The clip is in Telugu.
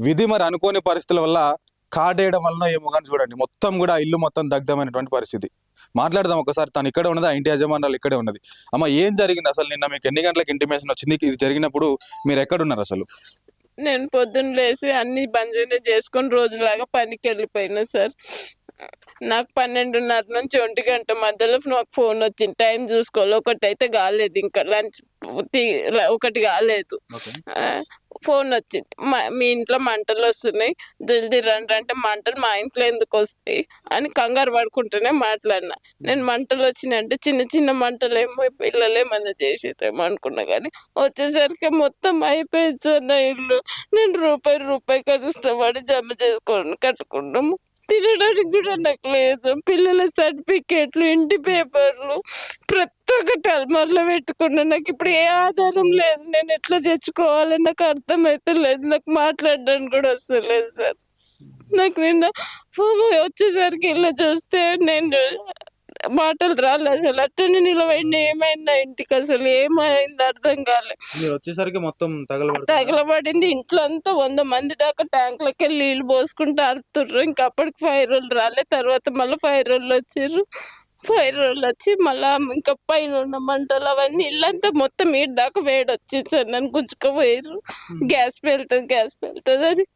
విధి మరి అనుకోని పరిస్థితుల వల్ల కాటేయడం వలన ఏమో కానీ చూడండి మొత్తం కూడా ఆ ఇల్లు మొత్తం దగ్ధమైనటువంటి పరిస్థితి. మాట్లాడదాం ఒకసారి. తను ఇక్కడ ఉన్నది, ఆ ఇంటి యజమానురాలు ఇక్కడే ఉన్నది. అమ్మ, ఏం జరిగింది అసలు? నిన్న మీకు ఎన్ని గంటలకు ఇంటిమేషన్ వచ్చింది? ఇది జరిగినప్పుడు మీరు ఎక్కడున్నారు అసలు? నేను పొద్దున్న లేచి అన్ని బంజానే చేసుకొని రోజులాగా పనికి వెళ్ళిపోయినా సార్. నాకు 12:30 నుంచి 1 గంట మధ్యలో నాకు ఫోన్ వచ్చింది. టైం చూసుకోవాలి, ఒకటైతే కాలేదు, ఇంకా లంచ్ ఒకటి కాలేదు. ఫోన్ వచ్చింది, మీ ఇంట్లో మంటలు వస్తున్నాయి, జల్దీ రండి అంటే, మంటలు మా ఇంట్లో ఎందుకు వస్తాయి అని కంగారు పడుకుంటూనే మాట్లాడినా. నేను మంటలు వచ్చినాయి అంటే చిన్న చిన్న మంటలు ఏమో పిల్లలు ఏమన్నా చేసేరేమో అనుకున్నా, కానీ వచ్చేసరికి మొత్తం అయిపోయింది సార్ నా ఇల్లు. నేను రూపాయి కష్టపడి జమ చేసుకొని కట్టుకున్నాము. తినడానికి కూడా నాకు లేదు. పిల్లల సర్టిఫికేట్లు, ఇంటి పేపర్లు ప్రతి ఒక్కటి అల్మార్లో పెట్టుకున్నా. నాకు ఇప్పుడు ఏ ఆధారం లేదు. నేను ఎట్లా తెచ్చుకోవాలని నాకు అర్థమైతే లేదు. నాకు మాట్లాడడానికి కూడా వస్తలేదు సార్. నాకు నిన్న వచ్చేసరికి ఇలా చూస్తే నేను మాటలు రాలే అసలు. అట్టనే నిలబడి ఏమైందా ఇంటికి, అసలు ఏమైంది అర్థం కాలేదు. వచ్చేసరికి మొత్తం తగలబడింది. ఇంట్లో అంతా 100 మంది దాకా ట్యాంకులకి వెళ్ళి నీళ్ళు పోసుకుంటూ అరుతుర్రు. ఇంకా అప్పటికి ఫైర్ వాళ్ళు రాలే. తర్వాత మళ్ళీ ఫైర్ వాళ్ళు వచ్చారు. ఫైర్ వాళ్ళు వచ్చి మళ్ళా ఇంకా పైన ఉన్న మంటలు అవన్నీ ఇల్లంతా మొత్తం ఈడ దాకా వేడి వచ్చింది సార్. నన్ను గుంజుకుపోయారు. గ్యాస్ పేలుతుంది అని.